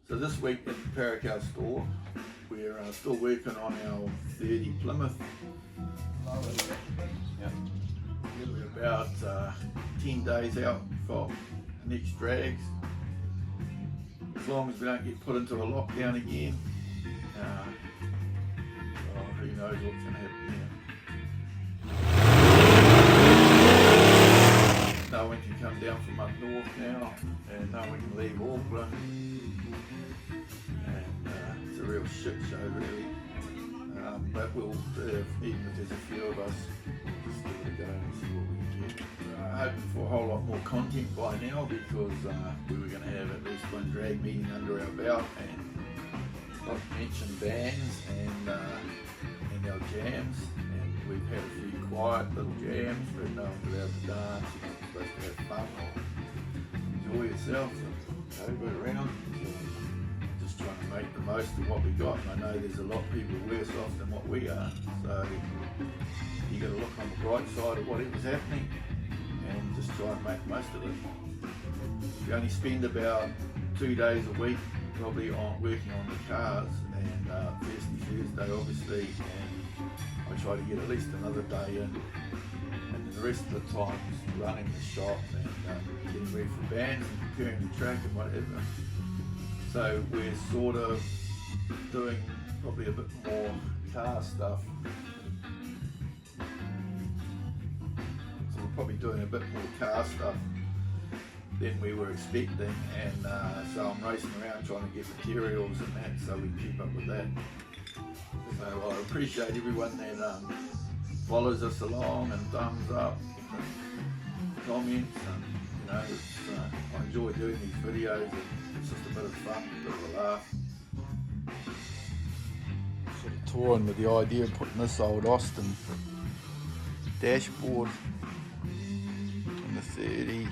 So this week at the Parakao store, we're still working on our 30 Plymouth. Yeah. We're about 10 days out from the next drags. As long as we don't get put into a lockdown again, who knows what's going to happen here. No one can come down from up north now, and no one can leave Auckland, and it's a real shit show really. But we'll, even if there's a few of us, just give it a go and see what we can get. Hoping for a whole lot more content by now, because we were going to have at least one drag meeting under our belt, and like mentioned bands and our jams, and we've had a few quiet little jams where no one's allowed to dance. You're not supposed to have fun or enjoy yourself and go around. So just trying to make the most of what we got, and I know there's a lot of people worse off than what we are, so you got to look on the bright side of whatever's happening and just try and make the most of it. We only spend about 2 days a week probably on working on the cars, and Thursday obviously, and I try to get at least another day in, and the rest of the time just running the shop and getting ready for bands and preparing the track and whatever. So we're sort of doing probably a bit more car stuff. So we're probably doing a bit more car stuff than we were expecting, and so I'm racing around trying to get materials and that, so we keep up with that. So I appreciate everyone that follows us along and thumbs up and comments, and I enjoy doing these videos. It's just a bit of fun, a bit of a laugh. Sort of touring with the idea of putting this old Austin dashboard in the 30.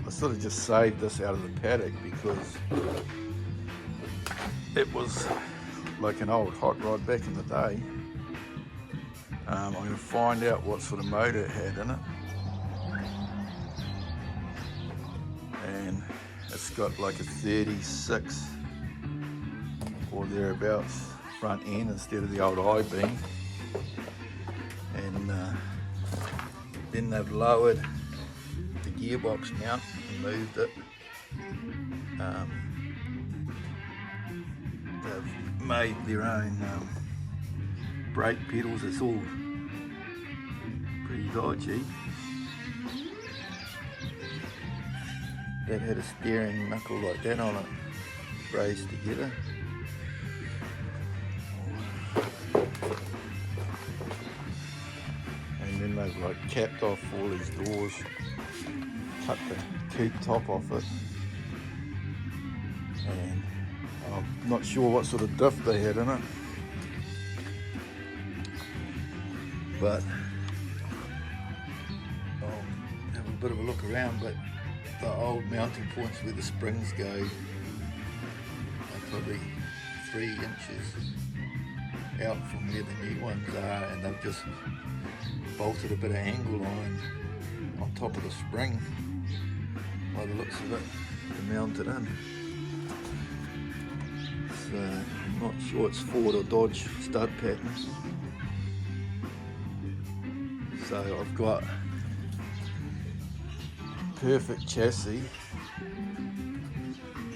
I sort of just saved this out of the paddock because it was like an old hot rod back in the day. I'm going to find out what sort of motor it had in it, and it's got like a 36 or thereabouts front end instead of the old I-beam, and then they've lowered the gearbox mount and moved it. They've made their own brake pedals. It's all pretty dodgy. That had a steering knuckle like that on it, raised together. And then they've like capped off all these doors, cut the coupe top off it, and I'm not sure what sort of diff they had in it, but I'll have a bit of a look around. But the old mounting points where the springs go are probably 3 inches out from where the new ones are, and they've just bolted a bit of angle on top of the spring by the looks of it to mount it in. So I'm not sure it's Ford or Dodge stud pattern. So I've got perfect chassis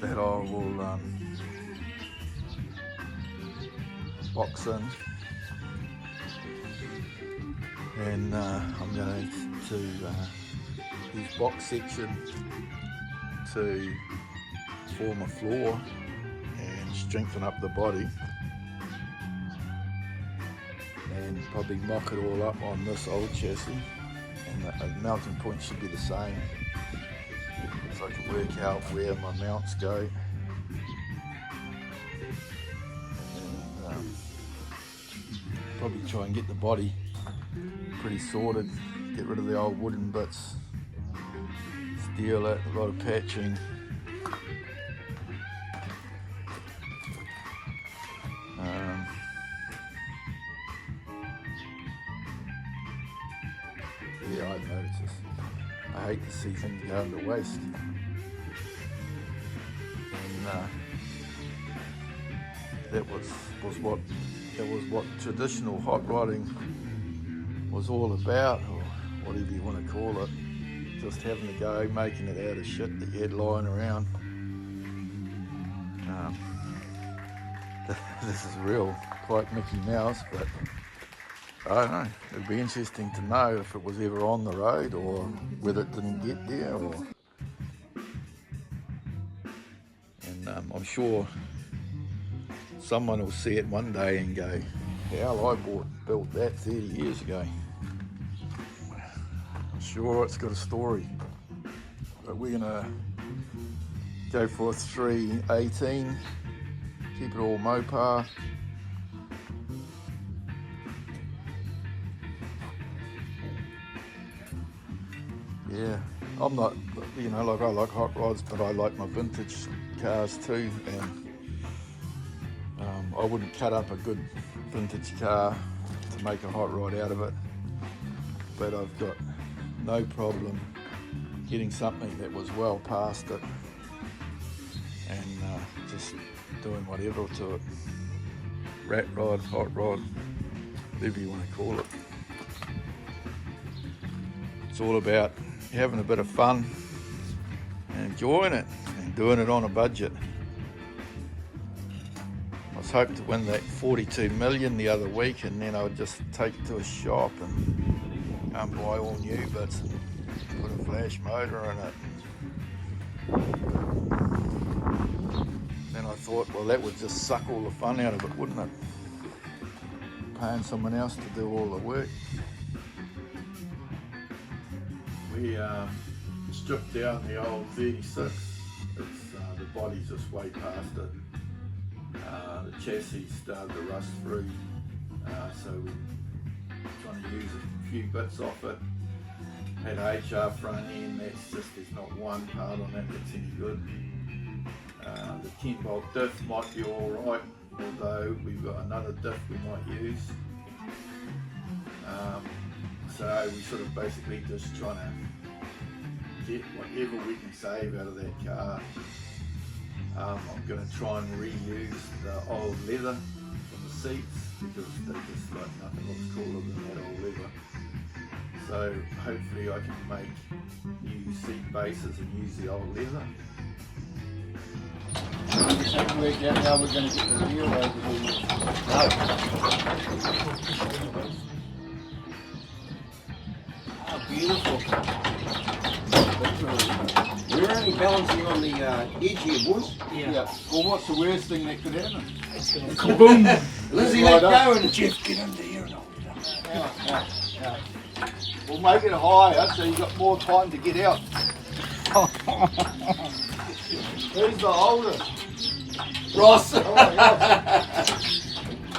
that I will box in, and I'm going to use box section to form a floor and strengthen up the body, and probably mock it all up on this old chassis, and the mounting point should be the same, so I can work out where my mounts go, and probably try and get the body pretty sorted, get rid of the old wooden bits, steel it, a lot of patching. Yeah, I know, it's just I hate to see things going to waste. And that was what traditional hot rodding was all about, or whatever you want to call it. Just having a go, making it out of shit that you had lying around. This is real, quite Mickey Mouse, but I don't know. It'd be interesting to know if it was ever on the road or whether it didn't get there. And I'm sure someone will see it one day and go, hell, I built that 30 years ago. I'm sure it's got a story. But we're gonna go for a 318, keep it all Mopar. Yeah, I'm not, like I like hot rods, but I like my vintage cars too, and I wouldn't cut up a good vintage car to make a hot rod out of it, but I've got no problem getting something that was well past it and just doing whatever to it. Rat rod, hot rod, whatever you want to call it. It's all about having a bit of fun and enjoying it and doing it on a budget. I was hoping to win that 42 million the other week, and then I would just take it to a shop and buy all new bits and put a flash motor in it. Then I thought, well, that would just suck all the fun out of it, wouldn't it? Paying someone else to do all the work. We stripped down the old 36. The body's just way past it. The chassis started to rust through, so we're trying to use a few bits off it. Had HR front end, there's not one part on that that's any good. The 10 volt diff might be alright, although we've got another diff we might use. So we sort of basically just trying to get whatever we can save out of that car. I'm going to try and reuse the old leather from the seats, because they just like nothing looks cooler than that old leather. So hopefully I can make new seat bases and use the old leather. Have you worked out how we're going to get the wheel over the... No. Oh, beautiful. We're only balancing on the edge here, boys. Yeah. Well, what's the worst thing that could happen? Kaboom! Lizzie, let go and Jeff, get under here and hold it up. Yeah. We'll make it higher so you've got more time to get out. Who's the holder? Ross! Oh, Ross.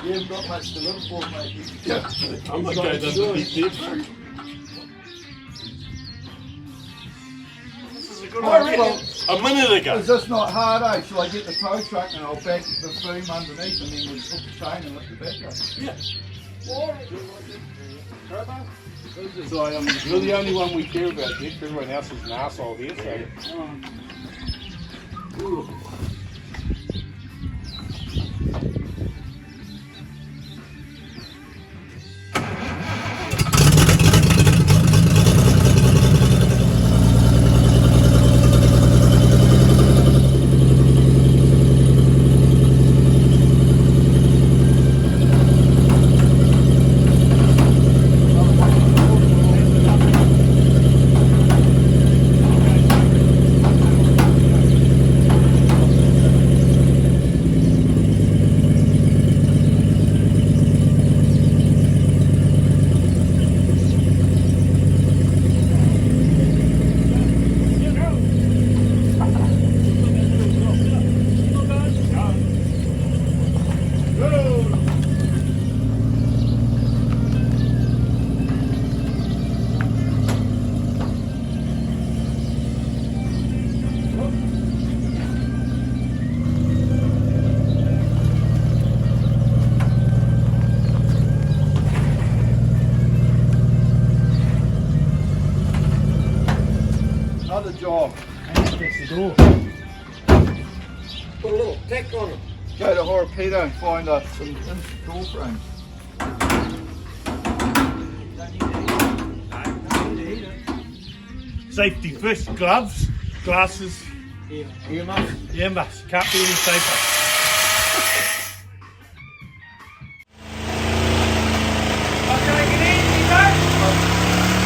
You haven't got much to live for, mate. Yeah. I'm okay, that's a big difference. A minute ago. Is this not hard, eh? Shall I get the tow truck and I'll back the boom underneath and then we'll hook the chain and lift the back up? Yeah. So you're the only one we care about, Dick. Everyone else is an arsehole here, so. job. That's the door. Put a little tack on it. Go to Horapedo and find us some door frames. Safety first, gloves, glasses, Earmuffs. earmuffs. Can't be any safer.